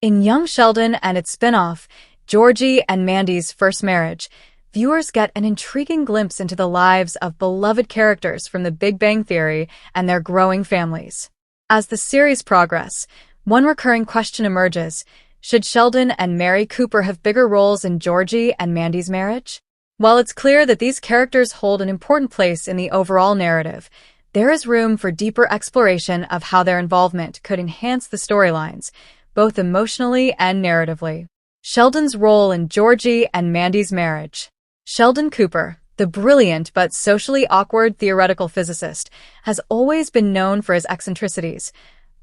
In Young Sheldon and its spin-off, Georgie and Mandy's First Marriage, viewers get an intriguing glimpse into the lives of beloved characters from The Big Bang Theory and their growing families. As the series progresses, one recurring question emerges: should Sheldon and Mary Cooper have bigger roles in Georgie and Mandy's marriage? While it's clear that these characters hold an important place in the overall narrative, there is room for deeper exploration of how their involvement could enhance the storylines, both emotionally and narratively. Sheldon's role in Georgie and Mandy's marriage. Sheldon Cooper, the brilliant but socially awkward theoretical physicist, has always been known for his eccentricities,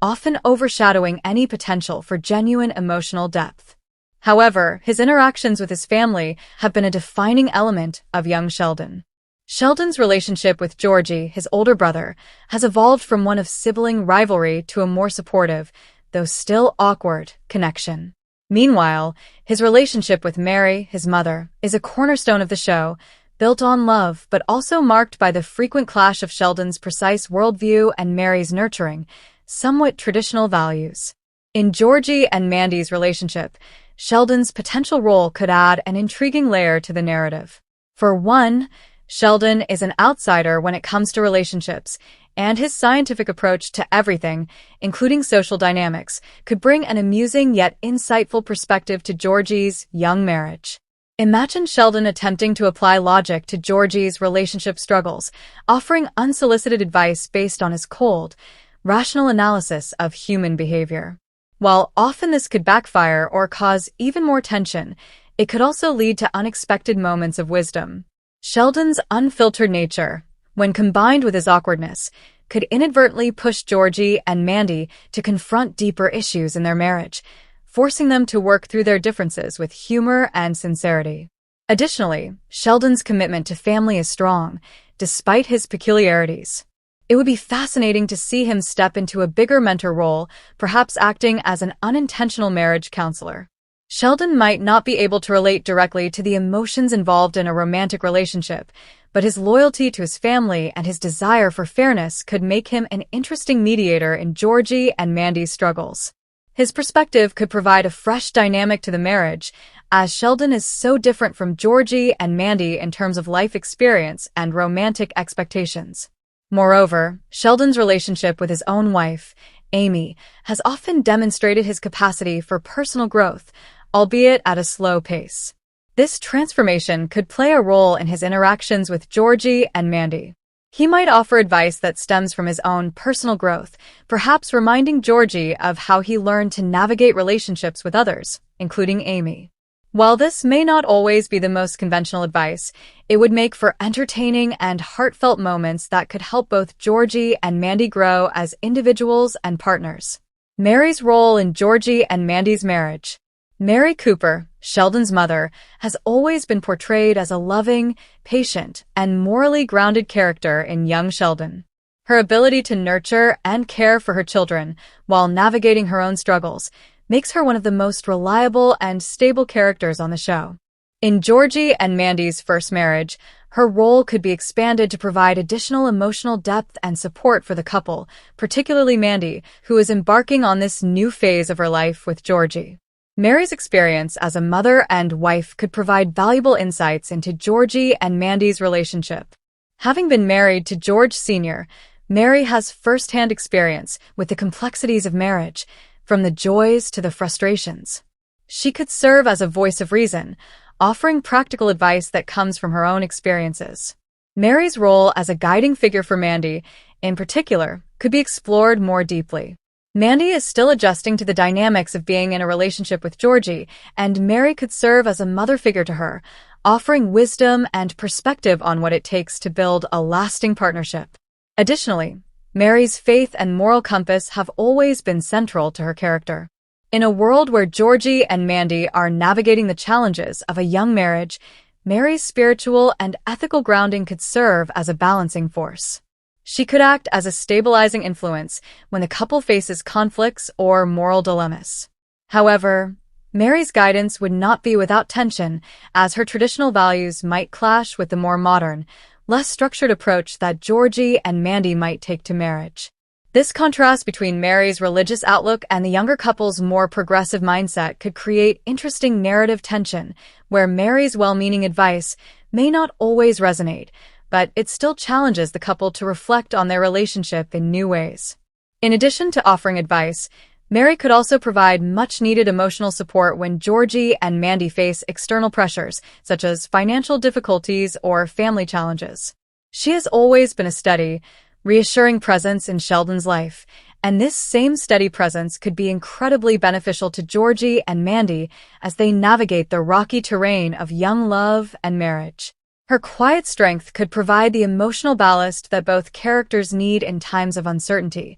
often overshadowing any potential for genuine emotional depth. However, his interactions with his family have been a defining element of young Sheldon. Sheldon's relationship with Georgie, his older brother, has evolved from one of sibling rivalry to a more supportive, though still awkward, connection. Meanwhile, his relationship with Mary, his mother, is a cornerstone of the show, built on love but also marked by the frequent clash of Sheldon's precise worldview and Mary's nurturing, somewhat traditional values. In Georgie and Mandy's relationship, Sheldon's potential role could add an intriguing layer to the narrative. For one, Sheldon is an outsider when it comes to relationships, and his scientific approach to everything, including social dynamics, could bring an amusing yet insightful perspective to Georgie's young marriage. Imagine Sheldon attempting to apply logic to Georgie's relationship struggles, offering unsolicited advice based on his cold, rational analysis of human behavior. While often this could backfire or cause even more tension, it could also lead to unexpected moments of wisdom. Sheldon's unfiltered nature, when combined with his awkwardness, could inadvertently push Georgie and Mandy to confront deeper issues in their marriage, forcing them to work through their differences with humor and sincerity. Additionally, Sheldon's commitment to family is strong, despite his peculiarities. It would be fascinating to see him step into a bigger mentor role, perhaps acting as an unintentional marriage counselor. Sheldon might not be able to relate directly to the emotions involved in a romantic relationship, but his loyalty to his family and his desire for fairness could make him an interesting mediator in Georgie and Mandy's struggles. His perspective could provide a fresh dynamic to the marriage, as Sheldon is so different from Georgie and Mandy in terms of life experience and romantic expectations. Moreover, Sheldon's relationship with his own wife, Amy, has often demonstrated his capacity for personal growth, albeit at a slow pace. This transformation could play a role in his interactions with Georgie and Mandy. He might offer advice that stems from his own personal growth, perhaps reminding Georgie of how he learned to navigate relationships with others, including Amy. While this may not always be the most conventional advice, it would make for entertaining and heartfelt moments that could help both Georgie and Mandy grow as individuals and partners. Mary's role in Georgie and Mandy's marriage. Mary Cooper, Sheldon's mother, has always been portrayed as a loving, patient, and morally grounded character in young Sheldon. Her ability to nurture and care for her children while navigating her own struggles makes her one of the most reliable and stable characters on the show. In Georgie and Mandy's First Marriage, her role could be expanded to provide additional emotional depth and support for the couple, particularly Mandy, who is embarking on this new phase of her life with Georgie. Mary's experience as a mother and wife could provide valuable insights into Georgie and Mandy's relationship. Having been married to George Sr., Mary has first-hand experience with the complexities of marriage, from the joys to the frustrations. She could serve as a voice of reason, offering practical advice that comes from her own experiences. Mary's role as a guiding figure for Mandy, in particular, could be explored more deeply. Mandy is still adjusting to the dynamics of being in a relationship with Georgie, and Mary could serve as a mother figure to her, offering wisdom and perspective on what it takes to build a lasting partnership. Additionally, Mary's faith and moral compass have always been central to her character. In a world where Georgie and Mandy are navigating the challenges of a young marriage, Mary's spiritual and ethical grounding could serve as a balancing force. She could act as a stabilizing influence when the couple faces conflicts or moral dilemmas. However, Mary's guidance would not be without tension, as her traditional values might clash with the more modern, less structured approach that Georgie and Mandy might take to marriage. This contrast between Mary's religious outlook and the younger couple's more progressive mindset could create interesting narrative tension, where Mary's well-meaning advice may not always resonate, but it still challenges the couple to reflect on their relationship in new ways. In addition to offering advice, Mary could also provide much-needed emotional support when Georgie and Mandy face external pressures, such as financial difficulties or family challenges. She has always been a steady, reassuring presence in Sheldon's life, and this same steady presence could be incredibly beneficial to Georgie and Mandy as they navigate the rocky terrain of young love and marriage. Her quiet strength could provide the emotional ballast that both characters need in times of uncertainty,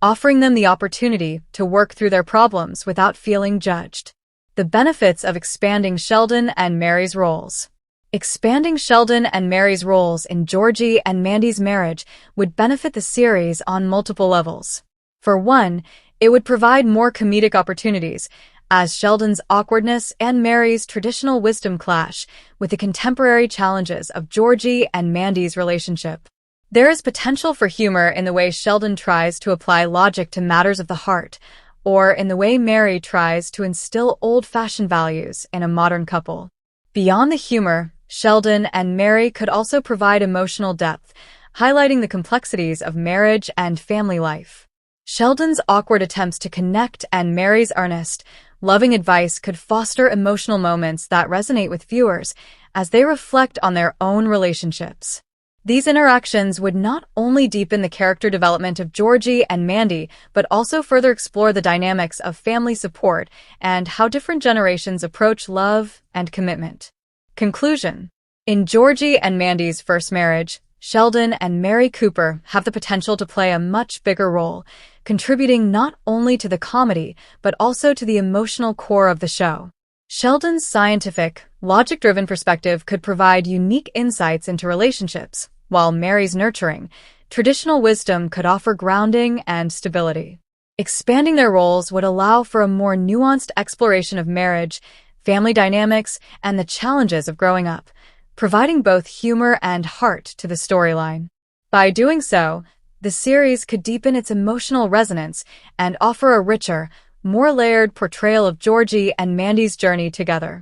offering them the opportunity to work through their problems without feeling judged. The benefits of expanding Sheldon and Mary's roles. Expanding Sheldon and Mary's roles in Georgie and Mandy's marriage would benefit the series on multiple levels. For one, it would provide more comedic opportunities, as Sheldon's awkwardness and Mary's traditional wisdom clash with the contemporary challenges of Georgie and Mandy's relationship. There is potential for humor in the way Sheldon tries to apply logic to matters of the heart, or in the way Mary tries to instill old-fashioned values in a modern couple. Beyond the humor, Sheldon and Mary could also provide emotional depth, highlighting the complexities of marriage and family life. Sheldon's awkward attempts to connect and Mary's earnest, loving advice could foster emotional moments that resonate with viewers as they reflect on their own relationships. These interactions would not only deepen the character development of Georgie and Mandy, but also further explore the dynamics of family support and how different generations approach love and commitment. Conclusion. In Georgie and Mandy's first marriage, Sheldon and Mary Cooper have the potential to play a much bigger role, contributing not only to the comedy, but also to the emotional core of the show. Sheldon's scientific, logic-driven perspective could provide unique insights into relationships, while Mary's nurturing, traditional wisdom could offer grounding and stability. Expanding their roles would allow for a more nuanced exploration of marriage, family dynamics, and the challenges of growing up, providing both humor and heart to the storyline. By doing so, the series could deepen its emotional resonance and offer a richer, more layered portrayal of Georgie and Mandy's journey together.